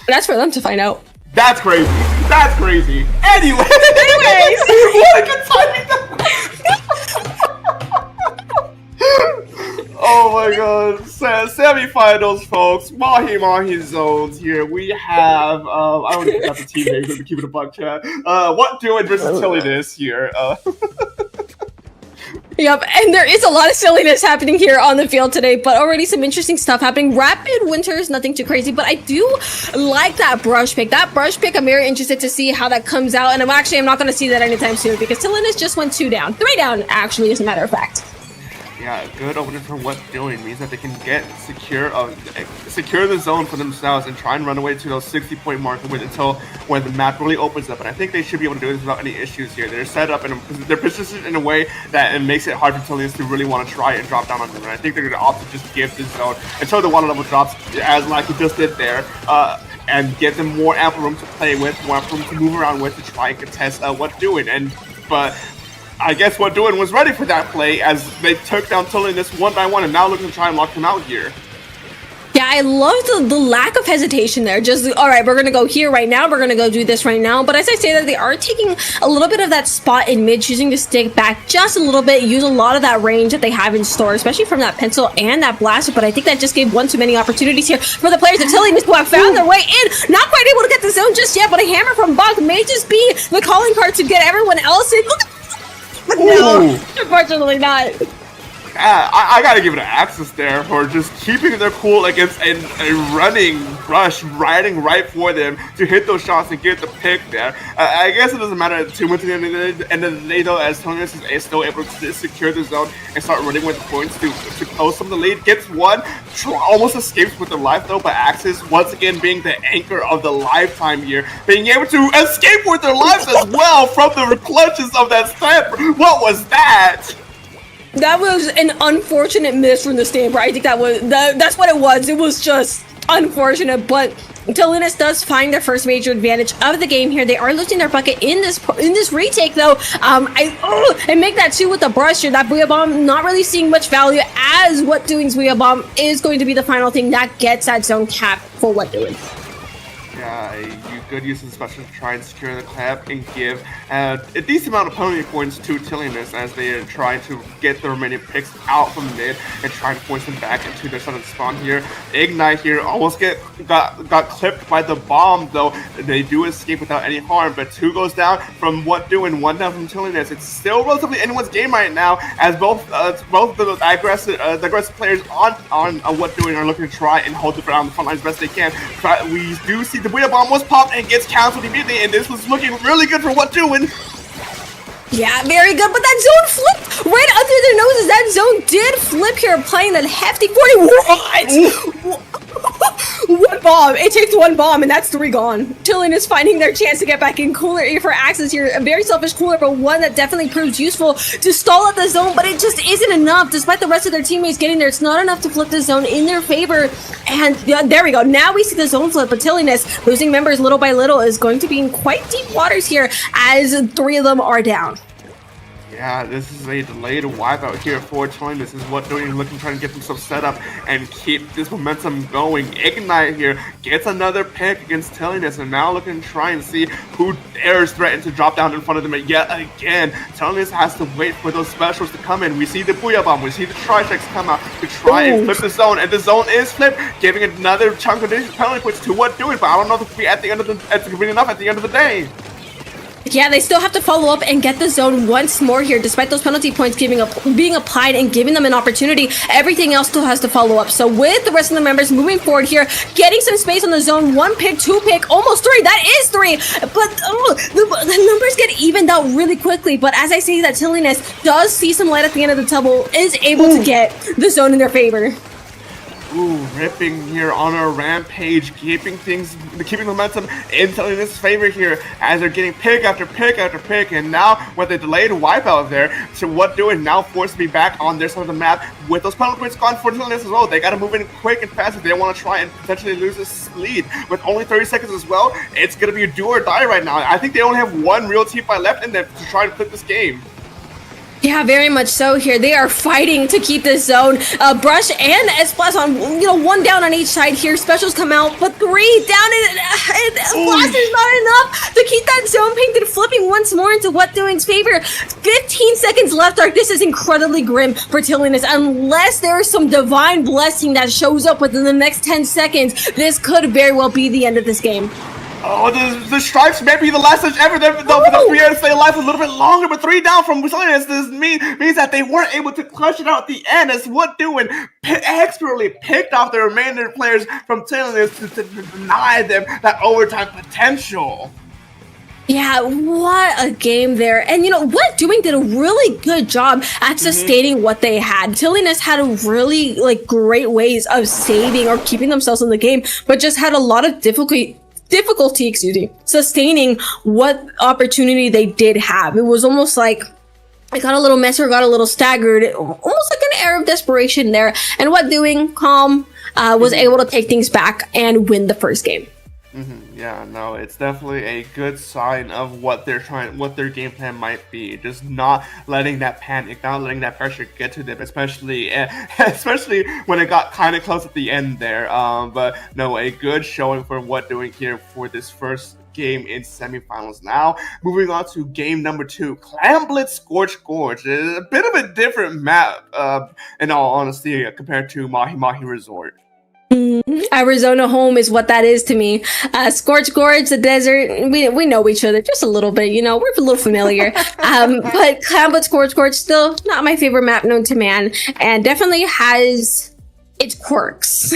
That's for them to find out. That's crazy. That's crazy. Anyways, what a good timing. Oh my god. Semifinals, folks. Mahi zones here. We have, I don't even got the team names, I'm keeping a buck chat. What doing versus Tilines here. Yep, and there is a lot of silliness happening here on the field today, but already some interesting stuff happening. Rapid Winters, nothing too crazy, but I do like that brush pick. That brush pick, I'm very interested to see how that comes out, and I'm not going to see that anytime soon because Tilines just went 2 down. 3 down, actually, as a matter of fact. Yeah, good opening from what's doing means that they can get secure the zone for themselves and try and run away to those 60-point mark until when the map really opens up. And I think they should be able to do this without any issues here. They're set up and they're positioned in a way that it makes it hard for Tilines to really want to try and drop down on them. And I think they're going to opt to just give this zone until the water level drops, as like he just did there. And give them more ample room to play with, more ample room to move around with to try and contest what doing. But I guess what doing was ready for that play as they took down Tilines 1 by 1 and now looking to try and lock them out here. Yeah, I love the lack of hesitation there. Just, all right, we're going to go here right now. We're going to go do this right now. But as I say that, they are taking a little bit of that spot in mid, choosing to stick back just a little bit, use a lot of that range that they have in store, especially from that pencil and that blaster. But I think that just gave one too many opportunities here for the players of Tilines who have found their way in. Not quite able to get the zone just yet, but a hammer from Buck may just be the calling card to get everyone else in. Look at no, unfortunately not. I gotta give it an Axis there for just keeping their cool against a running rush, riding right for them to hit those shots and get the pick there. I guess it doesn't matter too much at the end of the day though, as Tilines is still able to secure the zone and start running with points to close some of the lead. Gets one, almost escapes with the life though, but Axis once again being the anchor of the lifetime here, being able to escape with their lives as well from the clutches of that stamper. What was that? That was an unfortunate miss from the stamper. I think that's what it was. It was just unfortunate, but Tilines does find their first major advantage of the game here. They are losing their bucket in this retake though. And make that 2 with the brush here. That Booyah Bomb not really seeing much value, as What Doing's Booyah Bomb is going to be the final thing that gets that zone cap for What Doing. You good use of special to try and secure the clap and give a decent amount of penalty points to Tilines as they are trying to get the remaining picks out from mid and trying to force them back into their sudden spawn here. Ignite here almost got clipped by the bomb though. They do escape without any harm, but 2 goes down from What Doing, 1 down from Tilines. It's still relatively anyone's game right now as both the aggressive players on What Doing are looking to try and hold the front line as best they can. But we do see the Booyah Bomb was popped and gets canceled immediately, and this was looking really good for What Doing. Yeah, very good, but that zone flipped right under their noses. That zone did flip here, playing that hefty 40. What? 1 bomb. It takes 1 bomb, and that's 3 gone. Tilines is finding their chance to get back in. Cooler for Axis here. A very selfish cooler, but one that definitely proves useful to stall out the zone, but it just isn't enough. Despite the rest of their teammates getting there, it's not enough to flip the zone in their favor. And there we go. Now we see the zone flip, but Tilines, losing members little by little, is going to be in quite deep waters here as 3 of them are down. Yeah, this is a delayed wipeout here for Tilines. This is What Doing, looking trying to get themselves set up and keep this momentum going. Ignite here gets another pick against Tilines, and now looking to try and see who dares threaten to drop down in front of them yet again. Tilines has to wait for those specials to come in. We see the Booyah Bomb, we see the Tri-Tricks come out to try and flip the zone, and the zone is flipped, giving another chunk of penalty points to What Doing, but I don't know if it'll be at the end of the day. Yeah, they still have to follow up and get the zone once more here, despite those penalty points being applied and giving them an opportunity. Everything else still has to follow up. So with the rest of the members moving forward here, getting some space on the zone, 1 pick, 2 pick, almost 3. That is 3. But the numbers get evened out really quickly. But as I say that, Tilines does see some light at the end of the tunnel, is able to get the zone in their favor. Ripping here on a rampage, keeping momentum in Tilines' favor here as they're getting pick after pick after pick, and now with the delayed wipeout there, so What Doing now forced to be back on their side of the map with those penalty points gone for Tilines as well. They got to move in quick and fast if they want to try and potentially lose this lead. With only 30 seconds as well, it's going to be a do or die right now. I think they only have 1 real team fight left in them to try to flip this game. Yeah, very much so here. They are fighting to keep this zone. Brush and Esplas on, 1 down on each side here. Specials come out, but 3 down in it. is not enough to keep that zone painted flipping once more into What Doing's favor. 15 seconds left, Dark. This is incredibly grim for Tilines. Unless there is some divine blessing that shows up within the next 10 seconds, this could very well be the end of this game. Oh, the stripes may be the last touch ever. They'll to stay alive a little bit longer, but 3 down from Tilines. This means that they weren't able to clutch it out at the end, as What Doing expertly picked off the remainder players from Tilines to deny them that overtime potential. Yeah, what a game there. And What Doing did a really good job at sustaining what they had. Tilines had a really great ways of saving or keeping themselves in the game, but just had a lot of difficulty, sustaining what opportunity they did have. It was almost like it got a little messy or got a little staggered, almost like an air of desperation there. And What Doing, calm, was able to take things back and win the first game. Yeah, no, it's definitely a good sign of what their game plan might be. Just not letting that panic, not letting that pressure get to them, especially when it got kind of close at the end there. But no, a good showing for What Doing here for this first game in semifinals. Now, moving on to game number 2, Clam Blitz Scorch Gorge. It's a bit of a different map, in all honesty, compared to Mahi Mahi Resort. Arizona home is what that is to me. Scorch Gorge, the desert, we know each other just a little bit, we're a little familiar. But Clam Blitz Scorch Gorge, still not my favorite map known to man, and definitely has its quirks.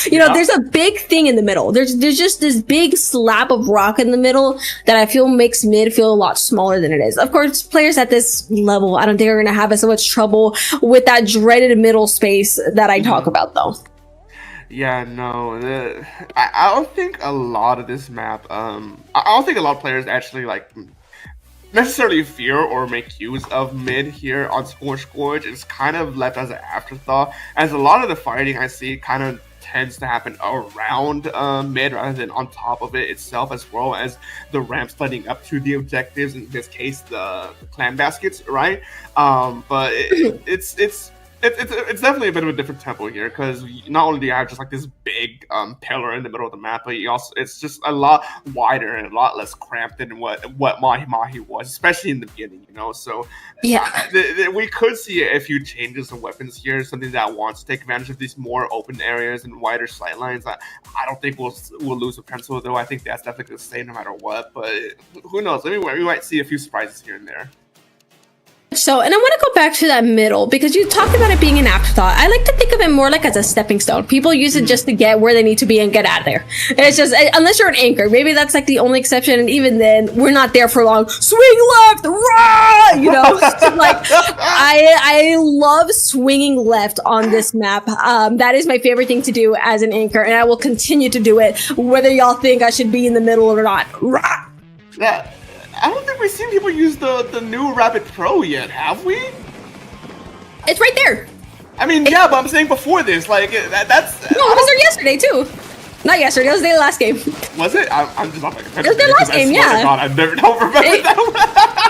There's a big thing in the middle. There's just this big slab of rock in the middle that I feel makes mid feel a lot smaller than it is. Of course, players at this level, I don't think are going to have as much trouble with that dreaded middle space that I talk about, though. Yeah, no, I don't think a lot of this map, I don't think a lot of players actually necessarily fear or make use of mid here on Scorch Gorge. It's kind of left as an afterthought, as a lot of the fighting I see kind of tends to happen around mid rather than on top of it itself, as well as the ramps leading up to the objectives, in this case the clan baskets, right? But it's definitely a bit of a different tempo here, because not only do you have just this big pillar in the middle of the map, but it's just a lot wider and a lot less cramped than what Mahi Mahi was, especially in the beginning, So yeah, we could see a few changes in weapons here, something that wants to take advantage of these more open areas and wider sight lines. I don't think we'll lose a pencil, though. I think that's definitely going to stay no matter what, but who knows? We might see a few surprises here and there. So, and I want to go back to that middle, because you talked about it being an afterthought. I like to think of it more like as a stepping stone. People use it just to get where they need to be and get out of there. It's just, unless you're an anchor, maybe that's the only exception. And even then, we're not there for long. Swing left, rah! I love swinging left on this map. That is my favorite thing to do as an anchor, and I will continue to do it, whether y'all think I should be in the middle or not. Rah! Yeah. I don't think we've seen people use the new Rapid Pro yet, have we? It's right there. I mean, yeah, but I'm saying before this, that's... No, it was there yesterday, too. Not yesterday, it was their last game. Was it? I'm just not It was their last game, yeah. God, I don't remember that.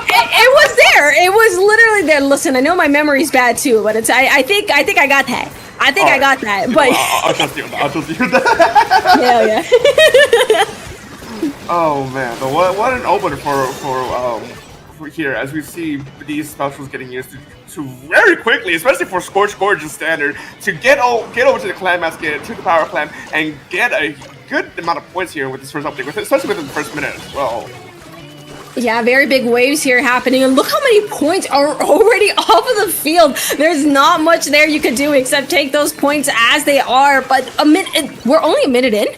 It was there. It was literally there. Listen, I know my memory's bad, too, but I think I got that. I got that, but... I'll trust you on that. I'll trust you on that. Yeah. Oh man, but what an opener for here, as we see these specials getting used to very quickly, especially for Scorch Gorge's standard, to get over to the clan basket, to the power clan, and get a good amount of points here with this first opening, especially within the first minute as well. Yeah, very big waves here happening, and look how many points are already off of the field. There's not much there you could do except take those points as they are, but we're only a minute in.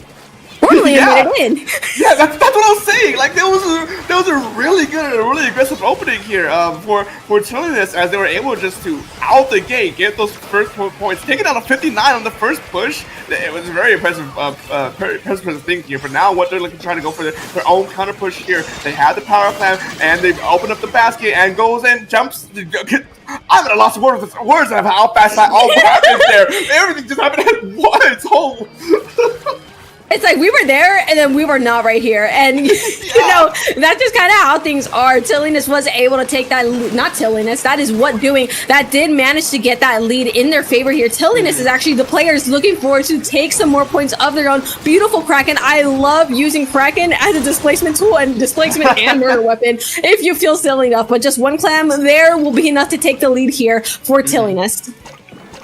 Yeah, that's what I was saying. That was a really good and a really aggressive opening here for Tilines, as they were able just to out the gate get those first points, taking out a 59 on the first push. It was a very impressive thing here. But now what they're trying to go for their own counter push here. They have the power plant and they open up the basket and goes and jumps. I'm at a loss of words of how fast that all happens there. Everything just happened at once. It's like we were there and then we were not right here. And, you know, that's just kind of how things are. Tilines was able to take that, not Tilines, that is what doing, that did manage to get that lead in their favor here. Tilines is actually the players looking forward to take some more points of their own. Beautiful Kraken. I love using Kraken as a displacement tool and murder weapon if you feel silly enough. But just one clam there will be enough to take the lead here for Tilines.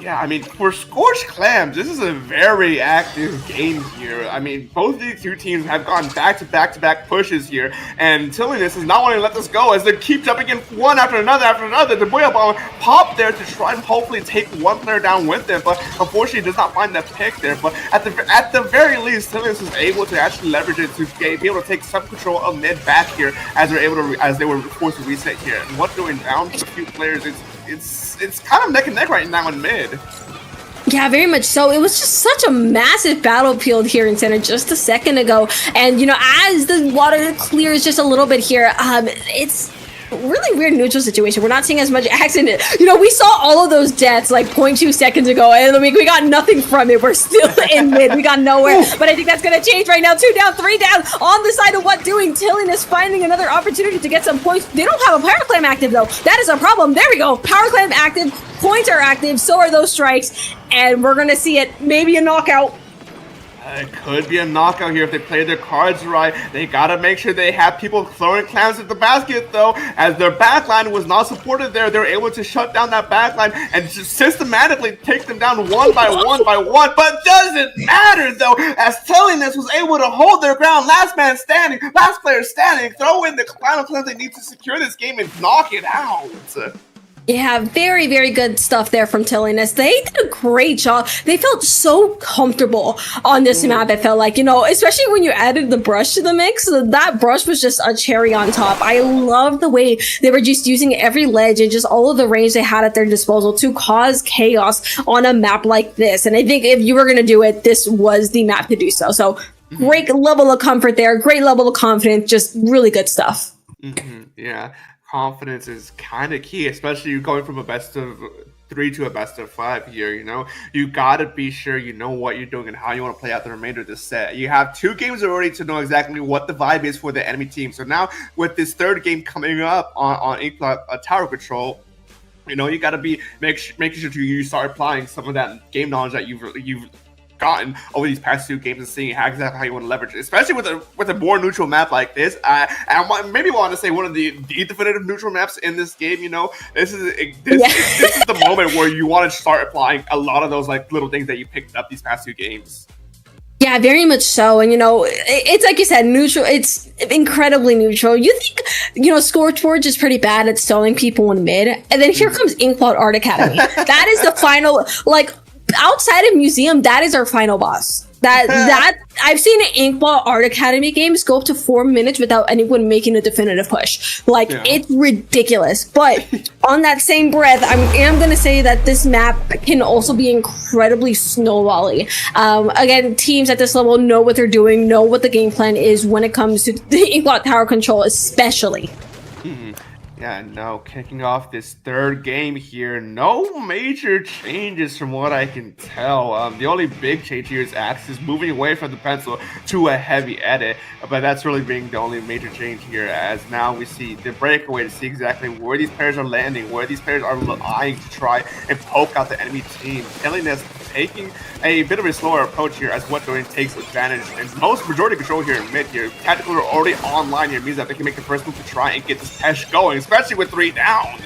Yeah, I mean, for Scorched Clams, this is a very active game here. I mean, both of these two teams have gone back-to-back pushes here, and Tilines is not wanting to let this go as they keep jumping in one after another. The Boya Bomb popped there to try and hopefully take one player down with them, but unfortunately does not find that pick there. But at the very least, Tilines was able to actually leverage it to be able to take some control of mid back here as they were forced to reset here. And what doing down to a few players, it's kind of neck and neck right now in mid. Yeah, very much so. It was just such a massive battlefield here in center just a second ago. And, you know, as the water clears just a little bit here, it's really weird neutral situation. We're not seeing as much accident. You know, we saw all of those deaths like 0.2 seconds ago, and we got nothing from it. We're still in mid. We got nowhere. But I think that's going to change right now. 2 down, 3 down on the side of what doing. Tilines finding another opportunity to get some points. They don't have a power clam active, though. That is a problem. There we go. Power clam active. Points are active. So are those strikes. And we're going to see it. Maybe a knockout. It could be a knockout here if they play their cards right. They gotta make sure they have people throwing clams at the basket, though. As their backline was not supported there, they're able to shut down that backline and just systematically take them down one by one. But doesn't matter, though, as Tilines was able to hold their ground. Last man standing, last player standing, throw in the final clams they need to secure this game and knock it out. Yeah, very, very good stuff there from Tilines. They did a great job. They felt so comfortable on this map, it felt like, you know, especially when you added the brush to the mix. That brush was just a cherry on top. I love the way they were just using every ledge and just all of the range they had at their disposal to cause chaos on a map like this. And I think if you were going to do it, this was the map to do so. So great level of comfort there, great level of confidence, just really good stuff. Yeah. Confidence is kind of key, especially going from a best of 3 to a best of 5 here. You know, you gotta be sure you know what you're doing and how you want to play out the remainder of the set. You have 2 games already to know exactly what the vibe is for the enemy team. So now with this 3rd game coming up on Inkling Tower Control, you know, you gotta be making sure you start applying some of that game knowledge that you've gotten over these past 2 games and seeing exactly how you want to leverage it, especially with a more neutral map like this. I maybe want to say one of the definitive neutral maps in this game. You know, this is the moment where you want to start applying a lot of those like little things that you picked up these past 2 games. Yeah, very much so. And, you know, it's like you said, neutral. It's incredibly neutral. You think, you know, Scorchforge is pretty bad at stalling people in mid. And then here comes Inkling Art Academy. That is the final, like, outside of Museum, that is our final boss. That I've seen an Inkling Art Academy games go up to 4 minutes without anyone making a definitive push. Like, it's ridiculous. But on that same breath, I am going to say that this map can also be incredibly snowbally. Again, teams at this level know what they're doing, know what the game plan is when it comes to the Inkling Tower Control, especially. Yeah, no, kicking off this 3rd game here, no major changes from what I can tell. The only big change here is Axis moving away from the pencil to a heavy edit, but that's really being the only major change here, as now we see the breakaway to see exactly where these players are landing, where these players are eyeing to try and poke out the enemy team. Tilines taking a bit of a slower approach here as what doing takes advantage and majority control here in mid here. Tactical are already online here, means that they can make the first move to try and get this Pesh going, especially with 3 down.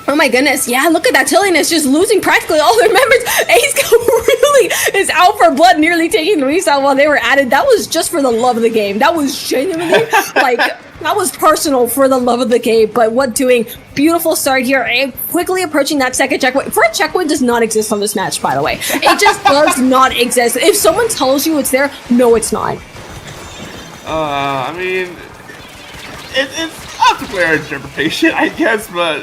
Oh my goodness, yeah, look at that. Tilines just losing practically all their members. Ace really is out for blood, nearly taking Luis out while they were at it. That was just for the love of the game. That was genuinely, like, that was personal for the love of the game. But what doing? Beautiful start here and quickly approaching that second checkpoint. For a checkpoint does not exist on this match, by the way. It just does not exist. If someone tells you it's there, no, it's not. I mean, it's up to player interpretation, I guess, but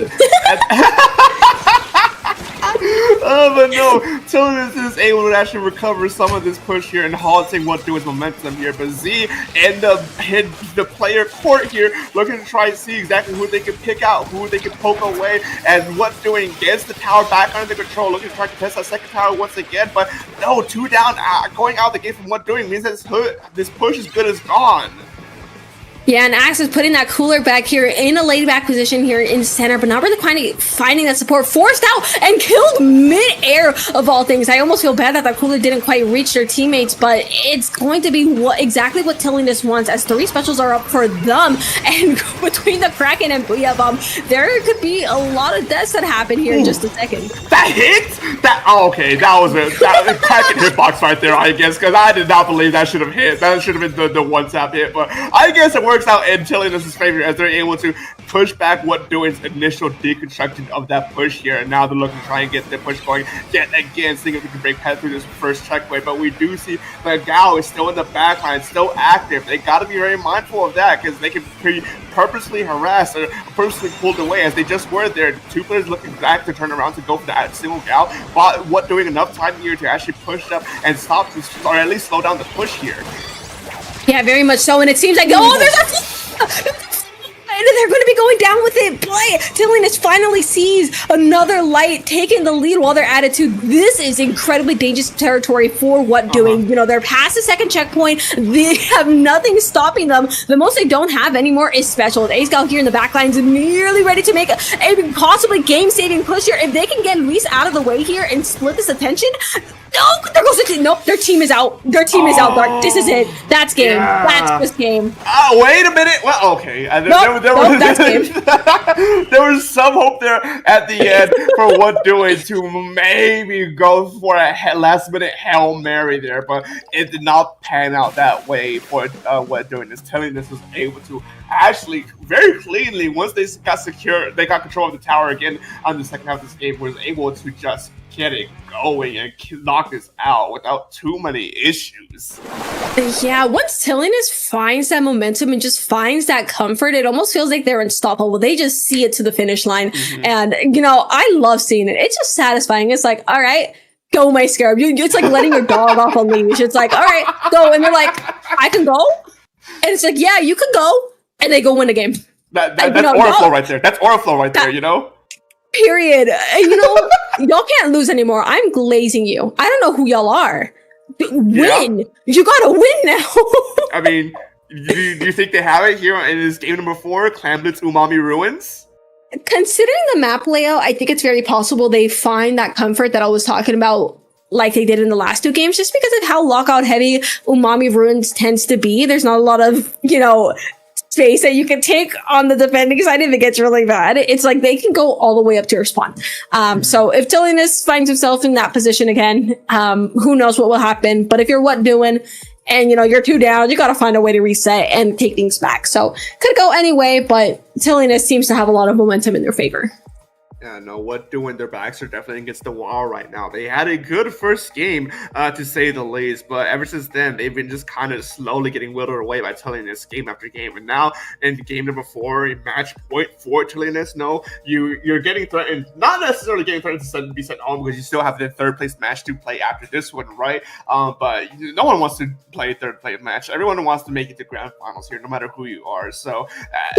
But no, Tilines is able to actually recover some of this push here and halting what doing momentum here. But Z end up hit the player court here, looking to try and see exactly who they can pick out, who they can poke away, and what doing gets the tower back under control, looking to try to test that second tower once again. But no, 2 down, going out the gate from what doing means that this push is good as gone. Yeah, and Axe is putting that cooler back here in a laid back position here in center, but not really finding that support. Forced out and killed mid-air of all things. I almost feel bad that cooler didn't quite reach their teammates, but it's going to be exactly what Tilines wants, as 3 specials are up for them. And between the Kraken and Booyah Bomb, there could be a lot of deaths that happen here in just a second. That hit? Okay, that was a Kraken hitbox right there, I guess, because I did not believe that should have hit. That should have been the one-tap hit, but I guess it works out in Tilines' favor as they're able to push back what doing's initial deconstruction of that push here, and now they're looking to try and get the push going yet again, seeing if they can break past through this first checkpoint. But we do see that Gao is still in the backline, still active. They got to be very mindful of that, because they can be purposely harassed or purposely pulled away, as they just were there. 2 players looking back to turn around to go for that single Gao, but what doing enough time here to actually push up and stop this, or at least slow down the push here. Yeah, very much so, and it seems like, oh, there's a... And they're going to be going down with it. Play. Tilines finally sees another light, taking the lead while they're at it too. This is incredibly dangerous territory for what doing. You know, they're past the second checkpoint. They have nothing stopping them. The most they don't have anymore is special. Ace Gal here in the backline is nearly ready to make a possibly game-saving push here. If they can get Luis out of the way here and split this attention. No, there goes the team. Nope, their team is out. Their team is out, Dark. This is it. That's game. Yeah. That's this game. Wait a minute. Well, okay. That's game. There was some hope there at the end for what doing to maybe go for a last-minute Hail Mary there, but it did not pan out that way for what doing. This Tilines was able to actually very cleanly, once they got control of the tower again on the second half of this game, was able to just get it going and knock this out without too many issues. Yeah, once Tilines finds that momentum and just finds that comfort, it almost feels like they're unstoppable. They just see it to the finish line. And, you know, I love seeing it. It's just satisfying. It's like, all right, go, my scarab. It's like letting your dog off a leash. It's like, all right, go. And they're like, I can go? And it's like, yeah, you can go. And they go win the game. That's aura flow right there. That's aura flow right there, you know? Period. You know, y'all can't lose anymore. I'm glazing you. I don't know who y'all are. Win. Yeah. You gotta win now. I mean, do you think they have it here in this game number 4, Clamblitz Umami Ruins? Considering the map layout, I think it's very possible they find that comfort that I was talking about, like they did in the last 2 games, just because of how lockout heavy Umami Ruins tends to be. There's not a lot of, you know, space that you can take on the defending side if it gets really bad. It's like they can go all the way up to your spawn. So if Tilines finds himself in that position again, who knows what will happen. But if you're what doing and, you know, you're 2 down, you got to find a way to reset and take things back. So could go anyway, but Tilines seems to have a lot of momentum in their favor. Yeah, no, what doing, their backs are definitely against the wall right now. They had a good first game, to say the least, but ever since then, they've been just kind of slowly getting whittled away by Tilines game after game. And now, in game number 4, a match point for Tilines, no, you're getting threatened, not necessarily getting threatened to be sent home, because you still have the 3rd place match to play after this one, right? But no one wants to play a 3rd place match. Everyone wants to make it to grand finals here, no matter who you are. So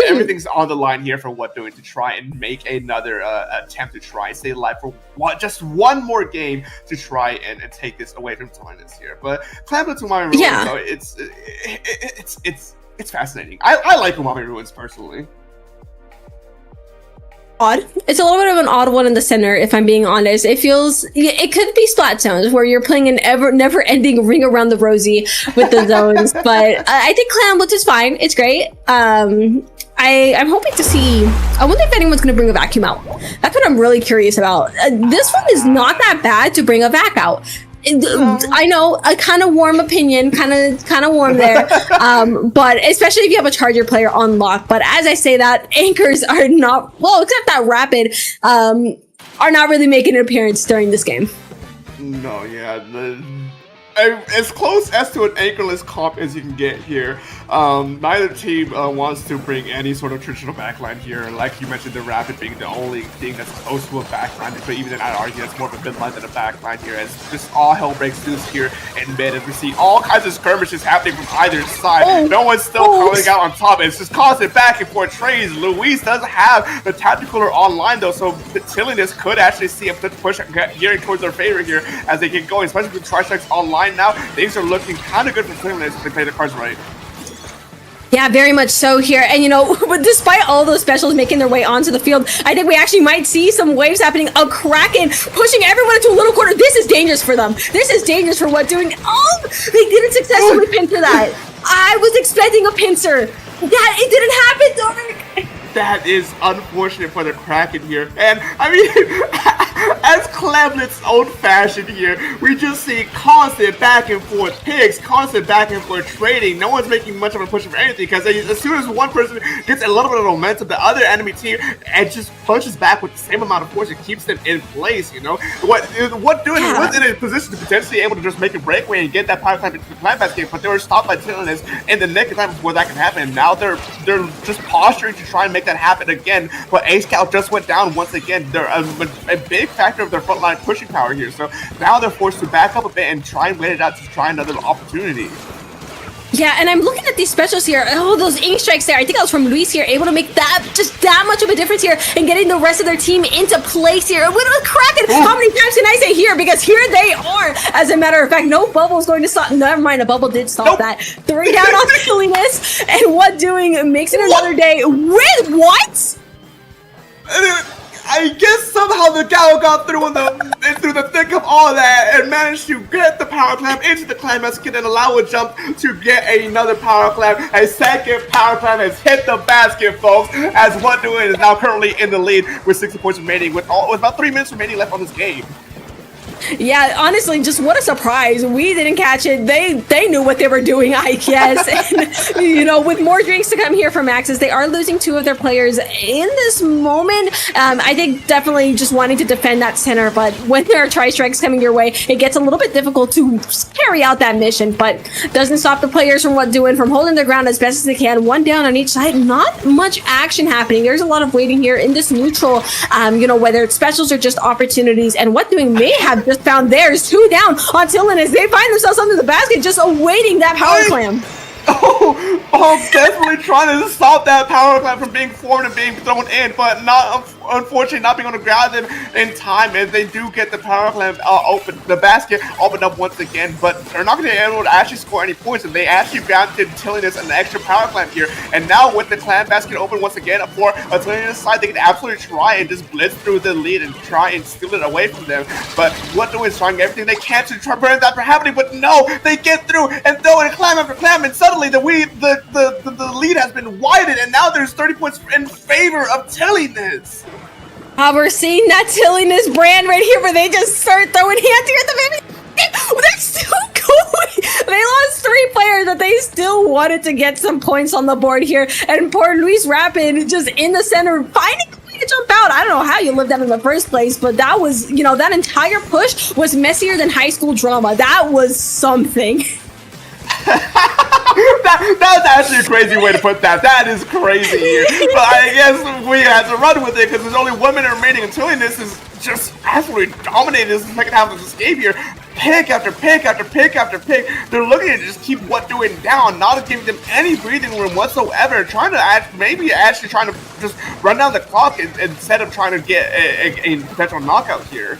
everything's on the line here for what doing to try and make another attempt to try and stay alive for just one more game to try and take this away from Tilines here. But Clamblitz Umami Ruins, though, it's fascinating. I like Umami Ruins personally. Odd. It's a little bit of an odd one in the center, if I'm being honest. It feels, it could be Splat zones where you're playing an never-ending ring around the rosy with the zones, but I think Clamblitz is fine. It's great. I'm hoping to see, I wonder if anyone's going to bring a vacuum out. That's what I'm really curious about. This one is not that bad to bring a vac out. I know, a kind of warm opinion, kind of warm there. But especially if you have a charger player on lock. But as I say that, anchors are not, well, except that Rapid, are not really making an appearance during this game. No, yeah, as close as to an anchorless comp as you can get here. Neither team wants to bring any sort of traditional backline here. Like you mentioned, the Rapid being the only thing that's close to a backline, but even then I'd argue it's more of a midline than a backline here, as just all hell breaks loose here in mid, as we see all kinds of skirmishes happening from either side. No one's still coming out on top. It's just constant back and forth trades. Luis doesn't have the tactical or online though, so the Tilines could actually see a potential push gearing towards their favor here as they get going, especially with Tri-Strikes online now. Things are looking kind of good for Tilines if they play the cards right. Yeah, very much so here. And you know, despite all those specials making their way onto the field, I think we actually might see some waves happening. A Kraken pushing everyone into a little corner. This is dangerous for them. This is dangerous for what doing. Oh, they didn't successfully pincer that. I was expecting a pincer. Yeah, it didn't happen, Dark. That is unfortunate for the Kraken here. And I mean, as Clamlet's old-fashioned here, we just see constant back and forth picks, constant back and forth trading. No one's making much of a push for anything, because as soon as one person gets a little bit of momentum, the other enemy team and just punches back with the same amount of force and keeps them in place, you know? What doing was in a position to potentially able to just make a breakaway and get that power climb into the climb basket, but they were stopped by Tilines in the nick of time before that could happen. And now they're just posturing to try and make that happen again, but A-Scout just went down once again. They're a big factor of their frontline pushing power here, so now they're forced to back up a bit and try and wait it out to try another opportunity. Yeah, and I'm looking at these specials here. Oh, those ink strikes there. I think that was from Luis here, able to make that much of a difference here and getting the rest of their team into place here. With a Kraken, how many times can I say here? Because here they are. As a matter of fact, no bubble is going to stop. Never mind, a bubble did stop that. 3 down on Tilines, and what doing makes it another day with what? I guess somehow the Gal got through through the thick of all that and managed to get the power clamp into the climb basket and allow a jump to get another power clamp. A second power clamp has hit the basket, folks, as What Doing is now currently in the lead with 60 points remaining with about 3 minutes remaining left on this game. Yeah, honestly, just what a surprise. We didn't catch it. They knew what they were doing, I guess. And, you know, with more drinks to come here from Axis, they are losing 2 of their players in this moment. I think definitely just wanting to defend that center, but when there are tri-strikes coming your way, it gets a little bit difficult to carry out that mission, but doesn't stop the players from What Doing, from holding their ground as best as they can. 1 down on each side. Not much action happening. There's a lot of waiting here in this neutral, you know, whether it's specials or just opportunities, and What Doing may have just found theirs. 2 down on Tilines. They find themselves under the basket, just awaiting that power clam. Oh, definitely trying to stop that power clamp from being formed and being thrown in, but unfortunately not being able to grab them in time, as they do get the power clamp the basket opened up once again, but they're not going to be able to actually score any points, and they actually granted Tilines an extra power clamp here. And now with the clamp basket open once again for a Tilines side, they can absolutely try and just blitz through the lead and try and steal it away from them. But What Doing is trying everything they can to try to prevent that from happening, but no, they get through and throw in clamp after clamp, and suddenly the lead has been widened, and now there's 30 points in favor of Tilines. We're seeing that Tilines brand right here, where they just start throwing hands here at the baby. They're still going. They lost 3 players, but they still wanted to get some points on the board here. And poor Luis Rapid just in the center, finding a way to jump out. I don't know how you lived that in the first place, but that was, you know, that entire push was messier than high school drama. That was something. That's actually a crazy way to put that. That is crazy here. But I guess we have to run with it because there's only 1 minute remaining until this is just absolutely dominating this second half of this game here. Pick after pick after pick after pick. They're looking to just keep What Doing down, not giving them any breathing room whatsoever. Trying to maybe actually trying to just run down the clock instead of trying to get a potential knockout here.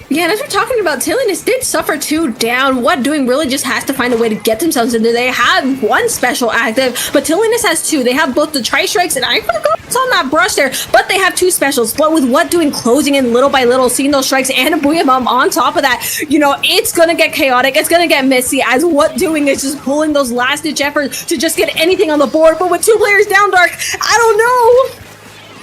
Yeah, and as we're talking about, Tilines did suffer 2 down. What Doing really just has to find a way to get themselves in there. They have 1 special active, but Tilines has 2. They have both the tri-strikes, and I forgot what's on that brush there, but they have 2 specials. But with What Doing closing in little by little, seeing those strikes and a Booyah on top of that, you know, it's going to get chaotic. It's going to get messy, as What Doing is just pulling those last-ditch efforts to just get anything on the board. But with 2 players down, Dark, I don't know.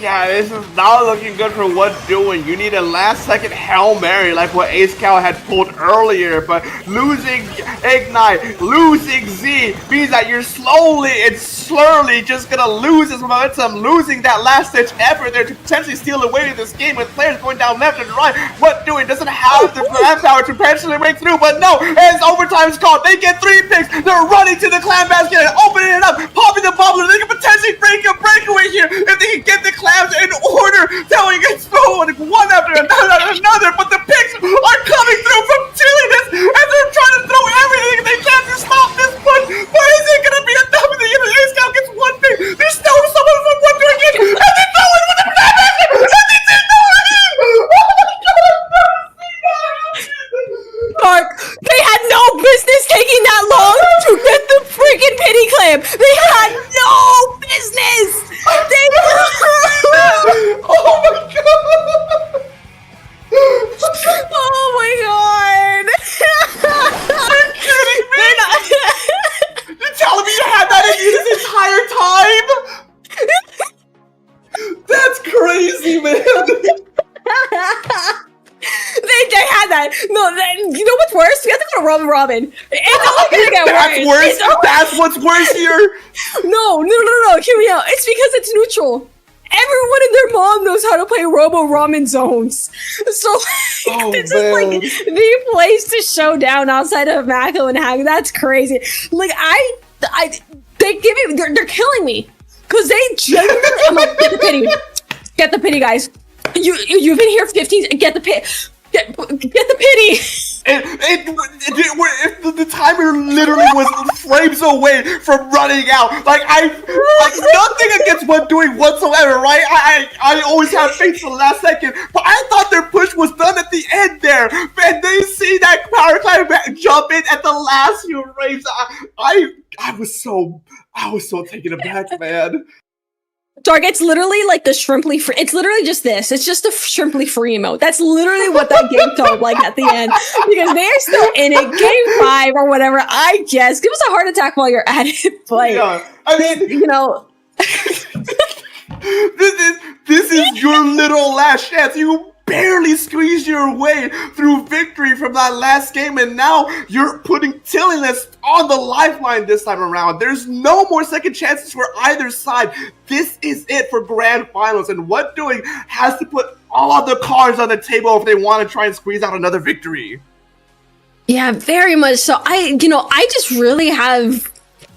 Yeah, this is not looking good for what doing. You need a last-second Hail Mary like what Ace Cow had pulled earlier, but losing Ignite, losing Z means that you're slowly and slowly just gonna lose this momentum, losing that last-ditch effort there to potentially steal away this game with players going down left and right. What doing doesn't have the manpower to potentially break through, but no, as overtime's called, they get 3 picks, they're running to the clan basket and opening it up, popping the bubble, they can potentially break a breakaway here if they can get the clams in order, telling it's going one after another, but the picks are coming through from Tilines and they're trying to throw everything they can to stop this push, but is it going to be enough? And the Ace Cow gets 1 pick, there's still someone from one doing it, and they throw it with the clan basket, and they did no again! Oh my god, I've never seen that! Mark, they had no business taking that long to get the freaking pity clamp. They had no business. They oh my god! Oh my god! Are you kidding me? You're telling me you had that in you this entire time? That's crazy, man. They had that. No, you know what's worse? We have to go to Robin. It's only gonna get That's worse. That's what's worse here. No. Hear me out. It's because it's neutral. Everyone and their mom knows how to play Robo Ramen zones. So this is like the place to show down outside of Mako and Hag. That's crazy. Like they give me, they're killing me because they genuinely. I'm like, get the pity, guys. You've been here 15. Get the pit. Get the pity. The timer literally was frames away from running out. Like nothing against what doing whatsoever, right? I always have faith for the last second, but I thought their push was done at the end there, and they see that power climb jump in at the last few frames. I was so taken aback, man. Dark, it's literally like the shrimply free. It's literally just this. It's just a shrimply free emote. That's literally what that game felt like at the end. Because they're still in it. Game 5 or whatever, I guess. Give us a heart attack while you're at it. But, yeah, I mean, you know. this is your little last chance. You barely squeezed your way through victory from that last game, and now you're putting Tilines on the lifeline this time around. There's no more second chances for either side. This is it for grand finals, and what doing has to put all the cards on the table if they want to try and squeeze out another victory. Yeah, very much so. I just really have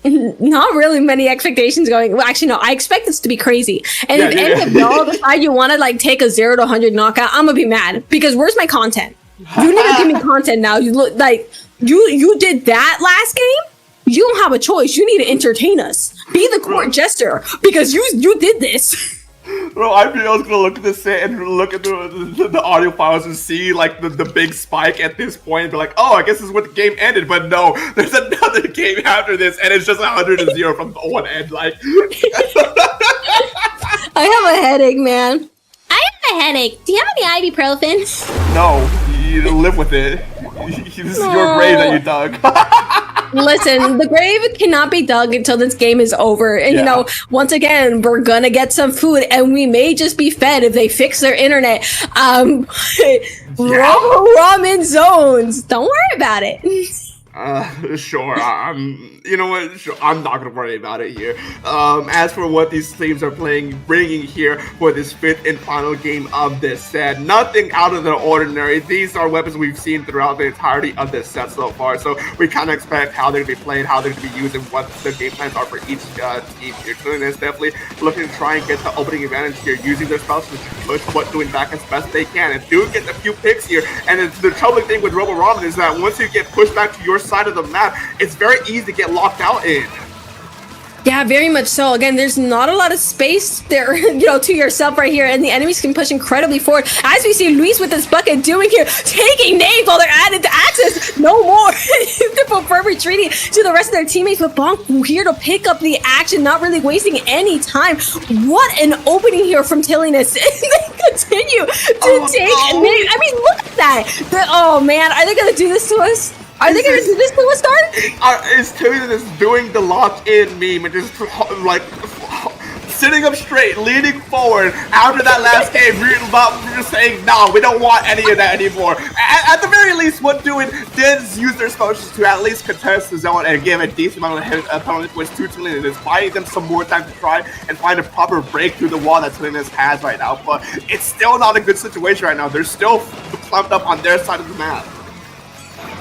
not really many expectations going. Well, actually, no. I expect this to be crazy. And if y'all decide you want to like take a 0 to 100 knockout, I'm gonna be mad because where's my content? You need to give me content now. You look like you did that last game. You don't have a choice. You need to entertain us. Be the court jester because you did this. Bro, I was gonna look at this and look at the audio files and see like the big spike at this point and be like, oh, I guess this is what the game ended. But no, there's another game after this, and it's just 100-0 from one end. Like, I have a headache, man. I have a headache. Do you have any ibuprofen? No, you live with it. This is your grave that you dug. Listen, the grave cannot be dug until this game is over. And, you know, once again, we're gonna get some food and we may just be fed if they fix their internet. Ramen zones. Don't worry about it. Sure. You know what? Sure, I'm not gonna worry about it here. As for what these teams are bringing here for this 5th and final game of this set, nothing out of the ordinary. These are weapons we've seen throughout the entirety of this set so far. So we kind of expect how they're gonna be played, how they're gonna be used, and what the game plans are for each team here. Tilines definitely looking to try and get the opening advantage here, using their spells to push what doing back as best they can, and do get a few picks here. And the troubling thing with Robo Ramen is that once you get pushed back to your side of the map, it's very easy to get locked out in. Yeah, very much so. Again, there's not a lot of space there, to yourself right here, and the enemies can push incredibly forward. As we see Luis with his bucket doing here, taking nades while they're added to access. No more. They prefer retreating to the rest of their teammates, but Bonk here to pick up the action, not really wasting any time. What an opening here from Tilines. They continue to take nades. I mean, look at that. Oh man, are they gonna do this to us? Are they gonna do this to us, Dark? It's Tilines doing the lock-in meme and just like sitting up straight, leaning forward after that last game, just saying, no, we don't want any of that anymore. At the very least, what doing did use their specials to at least contest the zone and give a decent amount of penalty points to Tilines, buying them some more time to try and find a proper break through the wall that Tilines has right now. But it's still not a good situation right now. They're still clumped up on their side of the map.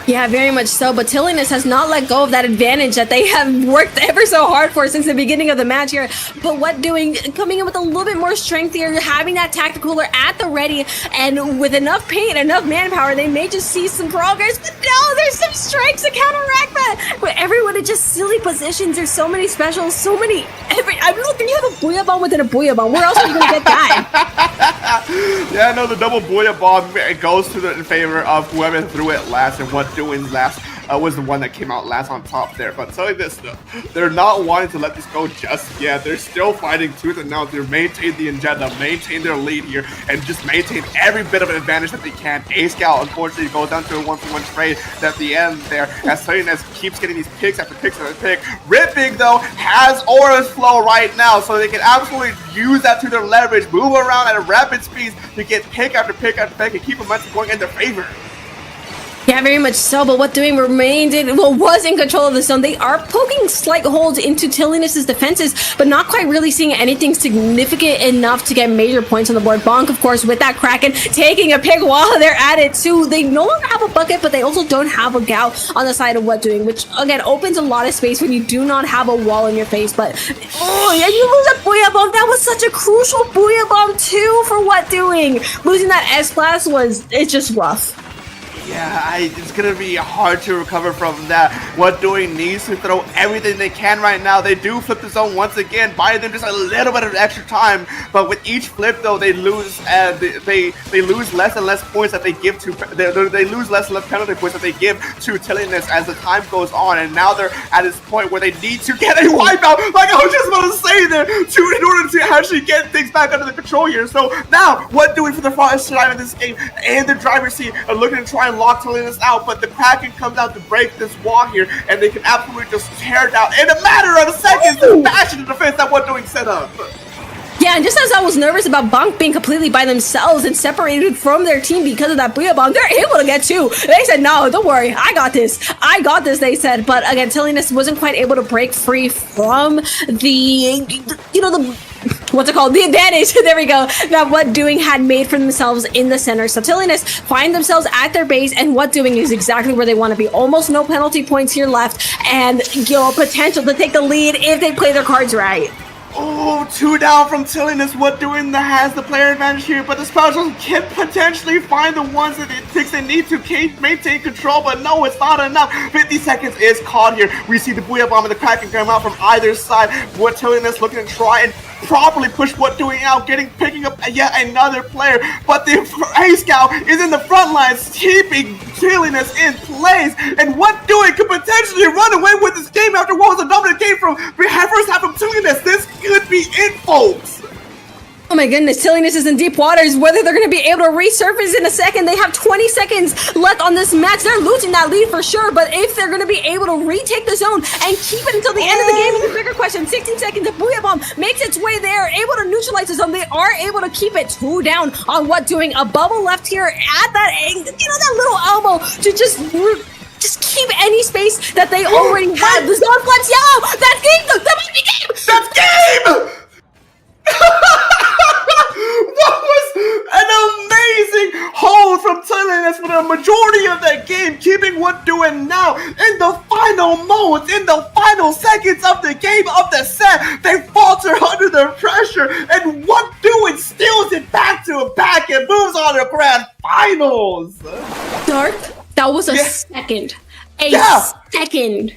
Yeah, very much so, but Tilines has not let go of that advantage that they have worked ever so hard for since the beginning of the match here. But what doing, coming in with a little bit more strength here, having that tacticooler at the ready, and with enough paint, enough manpower, they may just see some progress, but no, there's some strikes to counteract that. But everyone in just silly positions, there's so many specials, so many, I'm looking, you have a Booyah Bomb within a Booyah Bomb, where else are you going to get that? Yeah, no, the double Booyah Bomb goes to the in favor of whoever threw it last, and what doing's last was the one that came out last on top there. But telling this though, they're not wanting to let this go just yet. They're still fighting tooth and nail to maintain the agenda, maintain their lead here, and just maintain every bit of an advantage that they can. A-Scout unfortunately goes down to a 1-for-1 trade at the end there, as Tilines keeps getting these picks after picks after pick. Ripping though has Aura's Flow right now, so they can absolutely use that to their leverage, move around at a rapid speed to get pick after pick after pick and keep momentum going in their favor. Yeah, very much so, but what doing was in control of the zone. They are poking slight holes into Tilines' defenses, but not quite really seeing anything significant enough to get major points on the board. Bonk, of course, with that Kraken, taking a pick while they're at it too. They no longer have a bucket, but they also don't have a Gao on the side of what doing, which again opens a lot of space when you do not have a wall in your face. But oh yeah, you lose a Booyah Bomb. That was such a crucial Booyah Bomb too for what doing. Losing that S-Class it's just rough. Yeah, it's gonna be hard to recover from that. What doing needs to throw everything they can right now. They do flip the zone once again, buying them just a little bit of extra time. But with each flip, though, they lose they lose less and less points that they give to. They lose less and less penalty points that they give to Tilines as the time goes on. And now they're at this point where they need to get a wipeout, like I was just about to say there, in order to actually get things back under the control here. So now, what doing for the farthest time in this game and the driver's seat are looking to try and lock Tilines out, but the Kraken comes out to break this wall here, and they can absolutely just tear it down in a matter of seconds. The fashion defense that what doing set up. Yeah, and just as I was nervous about Bonk being completely by themselves and separated from their team because of that Booyah Bomb, they're able to get two. They said, no, don't worry, I got this, they said. But again, Tilines wasn't quite able to break free from the what's it called? The advantage, there we go, that what doing had made for themselves in the center. So Tilines find themselves at their base, and what doing is exactly where they want to be. Almost no penalty points here left, and potential to take the lead if they play their cards right. Oh, 2 down from Tilines. What doing that has the player advantage here, but the specials can potentially find the ones that it thinks they need to maintain control, but no, it's not enough. 50 seconds is caught here. We see the Booyah Bomb and the Kraken come out from either side. What Tilines looking to try and properly push what doing out, picking up yet another player, but the A-Scout is in the front lines, keeping Tilines in place, and what doing could potentially run away with this game after what was a dominant game from first half from Tilines. This could be it, folks. Oh my goodness, Tilines is in deep waters. Whether they're going to be able to resurface in a second. They have 20 seconds left on this match. They're losing that lead for sure, but if they're going to be able to retake the zone and keep it until the end of the game is the bigger question. 16 seconds, the Booyah Bomb makes its way there, able to neutralize the zone. They are able to keep it 2 down on what doing. A bubble left here at that angle, that little elbow to just keep any space that they already had. The zone flaps yellow. That's game. That might be game. That's game. What was an amazing hold from Tilines for the majority of that game, keeping what doing now in the final moments, in the final seconds of the game, of the set. They falter under the pressure, and what doing steals it back to back and moves on to grand finals. Dark, that was a second. Second.